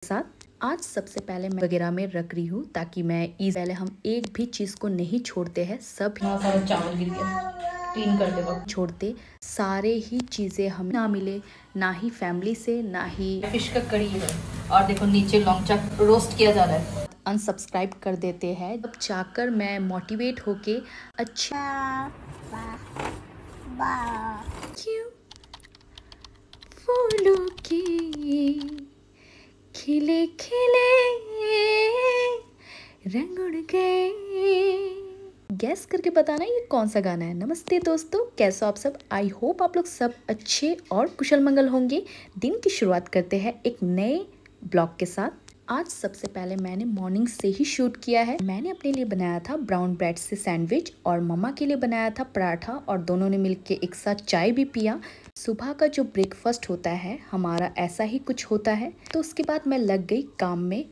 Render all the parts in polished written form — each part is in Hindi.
साथ आज सबसे पहले मैं वगैरह में रख रही हूँ ताकि मैं पहले हम एक भी चीज को नहीं छोड़ते हैं, सब सारा चावल गिर गया क्लीन करते वक्त। छोड़ते सारे ही चीजें हमें ना मिले, ना ही फैमिली से, ना ही फिश का कड़ी है और देखो नीचे लौंग रोस्ट किया जा रहा है। अनसब्सक्राइब कर देते हैं। अब जाकर मैं मोटिवेट होके अच्छा क्यों फूलों के खिले खिले रंग उड़ गए। गैस करके बताना ये कौन सा गाना है। नमस्ते दोस्तों, कैसे हो आप सब। आई होप आप लोग सब अच्छे और कुशल मंगल होंगे। दिन की शुरुआत करते हैं एक नए ब्लॉग के साथ। आज सबसे पहले मैंने मॉर्निंग से ही शूट किया है। मैंने अपने लिए बनाया था ब्राउन ब्रेड से सैंडविच और मम्मा के लिए बनाया था पराठा और दोनों ने मिलके एक साथ चाय भी पिया। सुबह का जो ब्रेकफास्ट होता है हमारा ऐसा ही कुछ होता है। तो उसके बाद मैं लग गई काम में।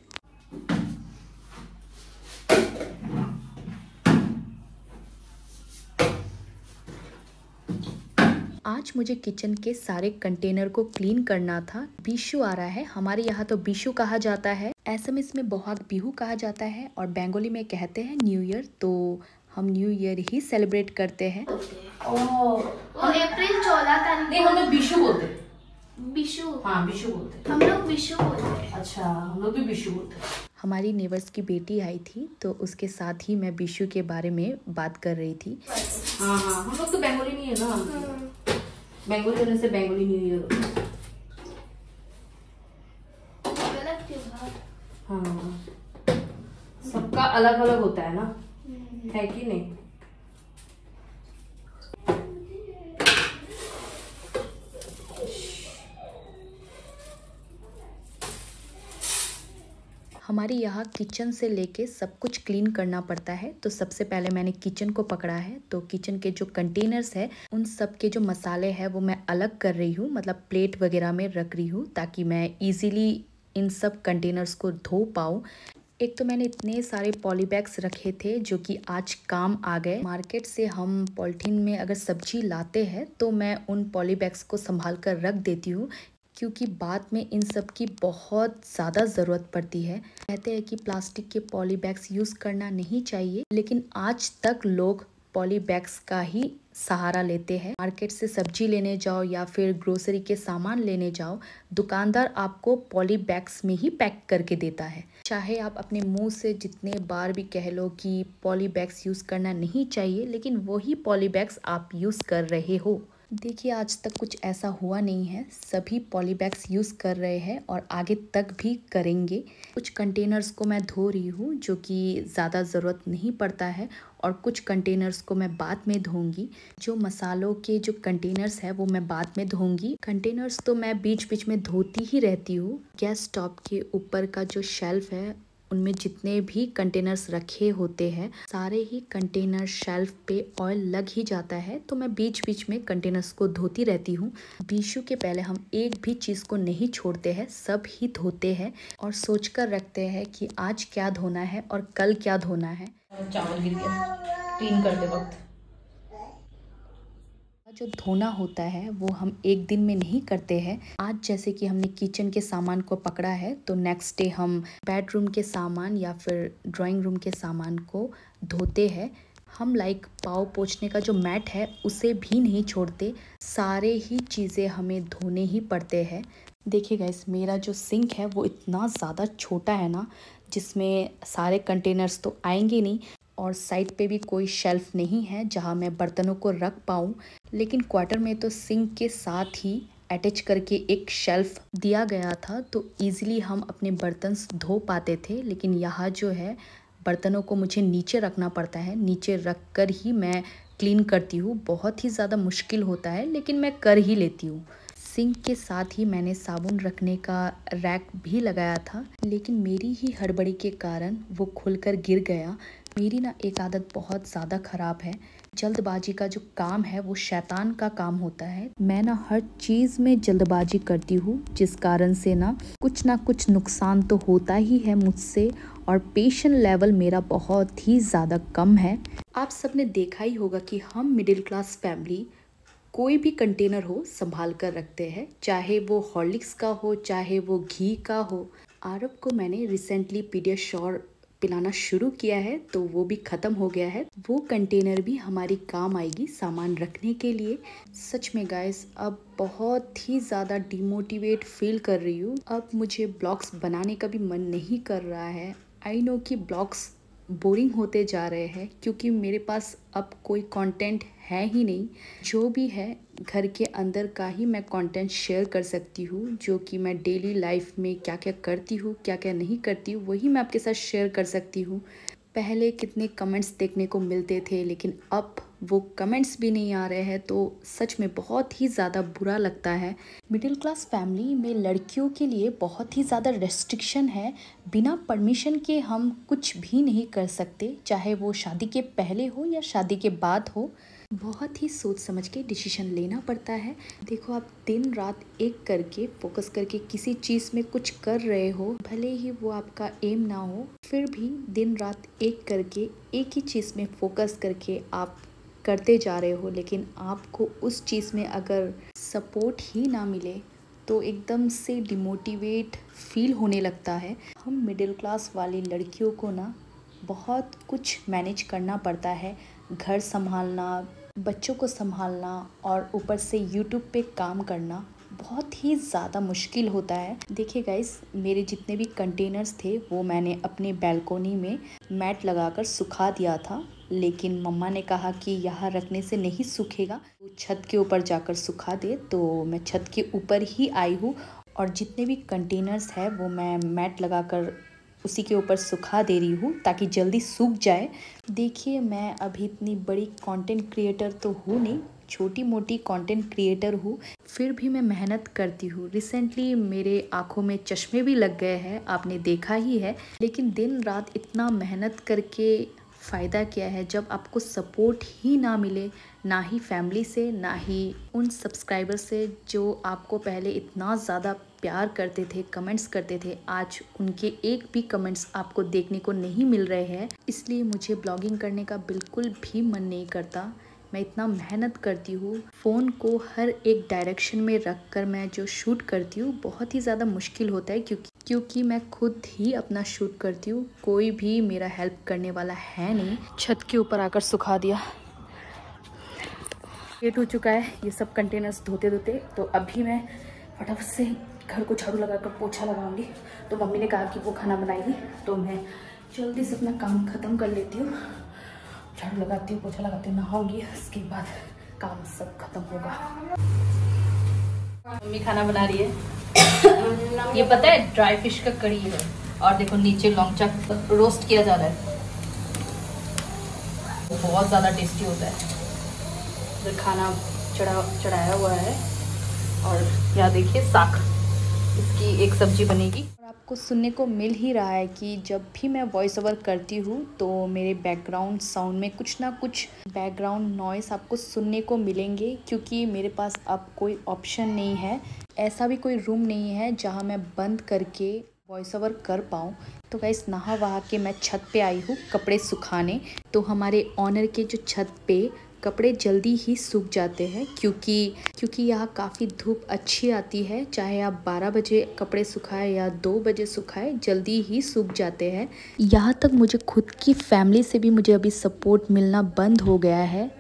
आज मुझे किचन के सारे कंटेनर को क्लीन करना था। बिशु आ रहा है, हमारे यहाँ तो बिशु कहा जाता है, एसएमएस में बोहाग बिहू कहा जाता है और बंगाली में कहते हैं न्यू ईयर। तो हम न्यू ईयर ही सेलिब्रेट करते हैं। वो अप्रैल 14 तारीख। नहीं, हम लोग बिशु बोलते हैं। बिशु? हाँ, बिशु बोलते हैं। हम लोग विशु बोलते हैं। अच्छा, हम लोग भी बिशु बोलते हैं। हमारी नेबर्स की बेटी आई थी तो उसके साथ ही मैं बिशु के बारे में बात कर रही थी। हाँ, हम लोग तो बंगाली नहीं है ना, बंगाली होने से बंगाली न्यू ईयर होता है। अलग त्योहार। हाँ, सबका अलग अलग होता है ना, है कि नहीं। हमारे यहाँ किचन से लेके सब कुछ क्लीन करना पड़ता है। तो सबसे पहले मैंने किचन को पकड़ा है। तो किचन के जो कंटेनर्स है उन सब के जो मसाले हैं वो मैं अलग कर रही हूँ, मतलब प्लेट वगैरह में रख रही हूँ ताकि मैं इजीली इन सब कंटेनर्स को धो पाऊँ। एक तो मैंने इतने सारे पॉली बैग्स रखे थे जो कि आज काम आ गए। मार्केट से हम पॉलिथीन में अगर सब्जी लाते हैं तो मैं उन पॉली बैग्स को संभाल कर रख देती हूँ क्योंकि बाद में इन सब की बहुत ज़्यादा ज़रूरत पड़ती है। कहते हैं कि प्लास्टिक के पॉली बैग्स यूज़ करना नहीं चाहिए, लेकिन आज तक लोग पॉली बैग्स का ही सहारा लेते हैं। मार्केट से सब्जी लेने जाओ या फिर ग्रोसरी के सामान लेने जाओ, दुकानदार आपको पॉली बैग्स में ही पैक करके देता है। चाहे आप अपने मुंह से जितने बार भी कह लो कि पॉली बैग्स यूज़ करना नहीं चाहिए, लेकिन वही पॉली बैग्स आप यूज़ कर रहे हो। देखिए, आज तक कुछ ऐसा हुआ नहीं है, सभी पॉली बैग्स यूज़ कर रहे हैं और आगे तक भी करेंगे। कुछ कंटेनर्स को मैं धो रही हूँ जो कि ज़्यादा ज़रूरत नहीं पड़ता है और कुछ कंटेनर्स को मैं बाद में धोऊंगी। जो मसालों के जो कंटेनर्स है वो मैं बाद में धोऊंगी। कंटेनर्स तो मैं बीच बीच में धोती ही रहती हूँ। गैस स्टोव के ऊपर का जो शेल्फ है उनमें जितने भी कंटेनर्स रखे होते हैं सारे ही कंटेनर शेल्फ पे ऑयल लग ही जाता है, तो मैं बीच बीच में कंटेनर्स को धोती रहती हूँ। बिशु के पहले हम एक भी चीज़ को नहीं छोड़ते हैं, सब ही धोते हैं और सोच कर रखते हैं कि आज क्या धोना है और कल क्या धोना है। चावल गिर गया क्लीन करते वक्त। जो धोना होता है वो हम एक दिन में नहीं करते हैं। आज जैसे कि हमने किचन के सामान को पकड़ा है तो नेक्स्ट डे हम बेडरूम के सामान या फिर ड्राइंग रूम के सामान को धोते हैं। हम लाइक पाँव पोंछने का जो मैट है उसे भी नहीं छोड़ते, सारे ही चीज़ें हमें धोने ही पड़ते हैं। देखिए गाइस, मेरा जो सिंक है वो इतना ज़्यादा छोटा है ना, जिसमें सारे कंटेनर्स तो आएंगे नहीं और साइड पे भी कोई शेल्फ नहीं है जहाँ मैं बर्तनों को रख पाऊँ। लेकिन क्वार्टर में तो सिंक के साथ ही अटैच करके एक शेल्फ दिया गया था तो इजीली हम अपने बर्तन धो पाते थे। लेकिन यहाँ जो है बर्तनों को मुझे नीचे रखना पड़ता है, नीचे रख कर ही मैं क्लीन करती हूँ। बहुत ही ज़्यादा मुश्किल होता है लेकिन मैं कर ही लेती हूँ। सिंक के साथ ही मैंने साबुन रखने का रैक भी लगाया था, लेकिन मेरी ही हड़बड़ी के कारण वो खुलकर गिर गया। मेरी ना एक आदत बहुत ज़्यादा ख़राब है, जल्दबाजी का जो काम है वो शैतान का काम होता है। मैं ना हर चीज़ में जल्दबाजी करती हूँ जिस कारण से ना कुछ नुकसान तो होता ही है मुझसे और पेशेंस लेवल मेरा बहुत ही ज़्यादा कम है। आप सबने देखा ही होगा कि हम मिडिल क्लास फैमिली कोई भी कंटेनर हो संभाल कर रखते हैं, चाहे वो हॉर्लिक्स का हो, चाहे वो घी का हो, आरव को मैंने रिसेंटली पीडियाश्योर पिलाना शुरू किया है, तो वो भी ख़त्म हो गया है। वो कंटेनर भी हमारी काम आएगी सामान रखने के लिए। सच में गाइस, अब बहुत ही ज़्यादा डिमोटिवेट फील कर रही हूँ। अब मुझे ब्लॉग्स बनाने का भी मन नहीं कर रहा है। आई नो कि ब्लॉग्स बोरिंग होते जा रहे हैं क्योंकि मेरे पास अब कोई कंटेंट है ही नहीं। जो भी है घर के अंदर का ही मैं कंटेंट शेयर कर सकती हूँ, जो कि मैं डेली लाइफ में क्या क्या करती हूँ, क्या क्या नहीं करती हूँ, वही मैं आपके साथ शेयर कर सकती हूँ। पहले कितने कमेंट्स देखने को मिलते थे, लेकिन अब वो कमेंट्स भी नहीं आ रहे हैं, तो सच में बहुत ही ज़्यादा बुरा लगता है। मिडिल क्लास फैमिली में लड़कियों के लिए बहुत ही ज़्यादा रेस्ट्रिक्शन है। बिना परमिशन के हम कुछ भी नहीं कर सकते, चाहे वो शादी के पहले हो या शादी के बाद हो। बहुत ही सोच समझ के डिसीजन लेना पड़ता है। देखो, आप दिन रात एक करके फोकस करके किसी चीज़ में कुछ कर रहे हो, भले ही वो आपका एम ना हो, फिर भी दिन रात एक करके एक ही चीज़ में फोकस करके आप करते जा रहे हो, लेकिन आपको उस चीज़ में अगर सपोर्ट ही ना मिले तो एकदम से डिमोटिवेट फील होने लगता है। हम मिडिल क्लास वाली लड़कियों को ना बहुत कुछ मैनेज करना पड़ता है। घर संभालना, बच्चों को संभालना और ऊपर से यूट्यूब पे काम करना बहुत ही ज़्यादा मुश्किल होता है। देखिए गाइस, मेरे जितने भी कंटेनर्स थे वो मैंने अपने बैल्कोनी में मैट लगाकर सुखा दिया था, लेकिन मम्मा ने कहा कि यहाँ रखने से नहीं सूखेगा, तो छत के ऊपर जाकर सुखा दे। तो मैं छत के ऊपर ही आई हूँ और जितने भी कंटेनर्स है वो मैं मैट लगाकर उसी के ऊपर सुखा दे रही हूँ ताकि जल्दी सूख जाए। देखिए, मैं अभी इतनी बड़ी कंटेंट क्रिएटर तो हूँ नहीं, छोटी मोटी कंटेंट क्रिएटर हूँ, फिर भी मैं मेहनत करती हूँ। रिसेंटली मेरे आँखों में चश्मे भी लग गए हैं, आपने देखा ही है। लेकिन दिन रात इतना मेहनत करके फ़ायदा क्या है जब आपको सपोर्ट ही ना मिले, ना ही फैमिली से, ना ही उन सब्सक्राइबर से जो आपको पहले इतना ज़्यादा प्यार करते थे, कमेंट्स करते थे। आज उनके एक भी कमेंट्स आपको देखने को नहीं मिल रहे हैं। इसलिए मुझे ब्लॉगिंग करने का बिल्कुल भी मन नहीं करता। मैं इतना मेहनत करती हूँ, फ़ोन को हर एक डायरेक्शन में रख कर मैं जो शूट करती हूँ बहुत ही ज़्यादा मुश्किल होता है क्योंकि मैं खुद ही अपना शूट करती हूँ, कोई भी मेरा हेल्प करने वाला है नहीं। छत के ऊपर आकर सुखा दिया। लेट हो चुका है ये सब कंटेनर्स धोते धोते, तो अभी मैं फटाफट से घर को झाड़ू लगाकर पोछा लगाऊंगी। तो मम्मी ने कहा कि वो खाना बनाएगी, तो मैं जल्दी से अपना काम ख़त्म कर लेती हूँ। झाड़ू लगाती हूँ, पोछा लगाती हूँ, नहाऊंगी, उसके बाद काम सब खत्म होगा। मम्मी खाना बना रही है। ये पता है ड्राई फिश का कड़ी है, और देखो नीचे लौंगचा रोस्ट किया जा रहा है, बहुत ज़्यादा टेस्टी होता है। इधर खाना चढ़ाया हुआ है और यहाँ देखिए साग, इसकी एक सब्जी बनेगी। और आपको सुनने को मिल ही रहा है कि जब भी मैं वॉइस ओवर करती हूँ तो मेरे बैकग्राउंड साउंड में कुछ ना कुछ बैकग्राउंड नॉइस आपको सुनने को मिलेंगे, क्योंकि मेरे पास अब कोई ऑप्शन नहीं है, ऐसा भी कोई रूम नहीं है जहाँ मैं बंद करके वॉइस ओवर कर पाऊँ। तो गाइस, नहा वहा के मैं छत पे आई हूँ कपड़े सुखाने। तो हमारे ऑनर के जो छत पे कपड़े जल्दी ही सूख जाते हैं, क्योंकि यहाँ काफ़ी धूप अच्छी आती है। चाहे आप 12 बजे कपड़े सुखाए या 2 बजे सुखाए, जल्दी ही सूख जाते हैं। यहाँ तक मुझे खुद की फैमिली से भी मुझे अभी सपोर्ट मिलना बंद हो गया है।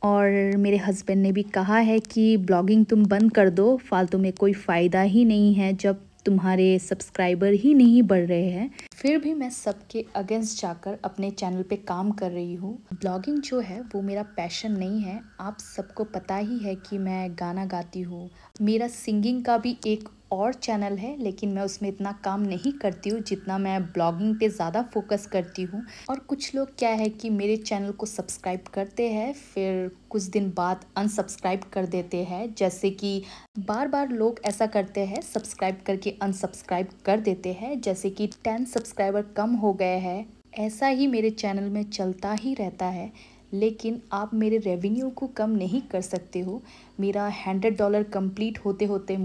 और मेरे हस्बैंड ने भी कहा है कि ब्लॉगिंग तुम बंद कर दो, फालतू में कोई फ़ायदा ही नहीं है जब तुम्हारे सब्सक्राइबर ही नहीं बढ़ रहे हैं। फिर भी मैं सबके अगेंस्ट जाकर अपने चैनल पे काम कर रही हूँ। ब्लॉगिंग जो है वो मेरा पैशन नहीं है। आप सबको पता ही है कि मैं गाना गाती हूँ। मेरा सिंगिंग का भी एक और चैनल है, लेकिन मैं उसमें इतना काम नहीं करती हूँ जितना मैं ब्लॉगिंग पे ज़्यादा फोकस करती हूँ। और कुछ लोग क्या है कि मेरे चैनल को सब्सक्राइब करते हैं, फिर कुछ दिन बाद अनसब्सक्राइब कर देते हैं। जैसे कि बार बार लोग ऐसा करते हैं, सब्सक्राइब करके अनसब्सक्राइब कर देते हैं, जैसे कि 10 सब्सक्राइबर कम हो गए हैं। ऐसा ही मेरे चैनल में चलता ही रहता है। लेकिन आप मेरे रेवेन्यू को कम नहीं कर सकते हो। मेरा $100 कंप्लीट होते होते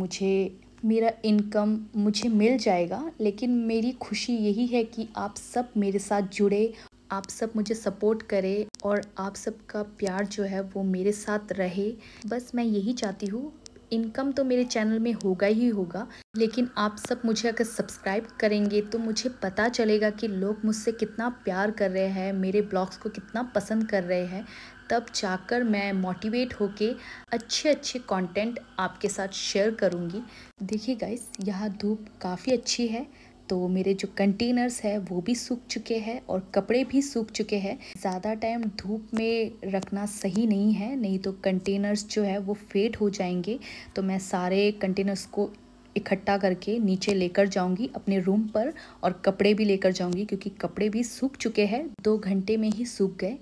मेरा इनकम मुझे मिल जाएगा। लेकिन मेरी खुशी यही है कि आप सब मेरे साथ जुड़े, आप सब मुझे सपोर्ट करें और आप सबका प्यार जो है वो मेरे साथ रहे। बस मैं यही चाहती हूँ। इनकम तो मेरे चैनल में होगा ही होगा, लेकिन आप सब मुझे अगर सब्सक्राइब करेंगे तो मुझे पता चलेगा कि लोग मुझसे कितना प्यार कर रहे हैं, मेरे ब्लॉग्स को कितना पसंद कर रहे हैं। तब जाकर मैं मोटिवेट होके अच्छे कंटेंट आपके साथ शेयर करूँगी। देखिए गाइस, यहाँ धूप काफ़ी अच्छी है, तो मेरे जो कंटेनर्स है वो भी सूख चुके हैं और कपड़े भी सूख चुके हैं। ज़्यादा टाइम धूप में रखना सही नहीं है, नहीं तो कंटेनर्स जो है वो फेड हो जाएंगे। तो मैं सारे कंटेनर्स को इकट्ठा करके नीचे लेकर जाऊंगी अपने रूम पर, और कपड़े भी लेकर जाऊंगी क्योंकि कपड़े भी सूख चुके हैं, 2 घंटे में ही सूख गए।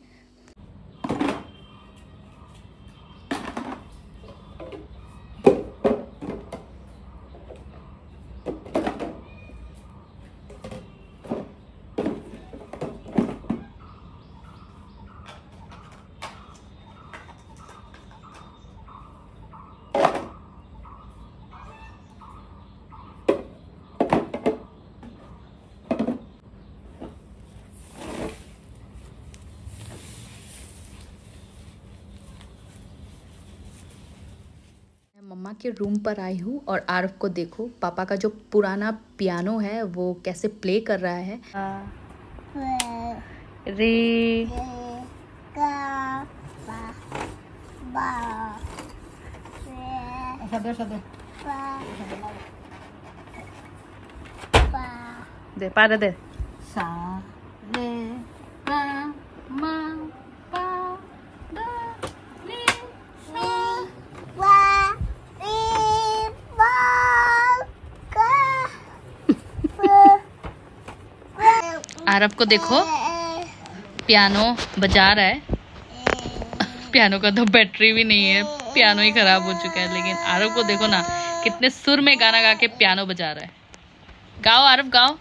मम्मा के रूम पर आई हूँ और आरव को देखो, पापा का जो पुराना पियानो है वो कैसे प्ले कर रहा है। रे दे पा दे सा रे पा मा पा दा रे आरव को देखो पियानो बजा रहा है। पियानो का तो बैटरी भी नहीं है, पियानो ही खराब हो चुका है। लेकिन आरव को देखो ना, कितने सुर में गाना गा के पियानो बजा रहा है। गाओ आरव गाओ।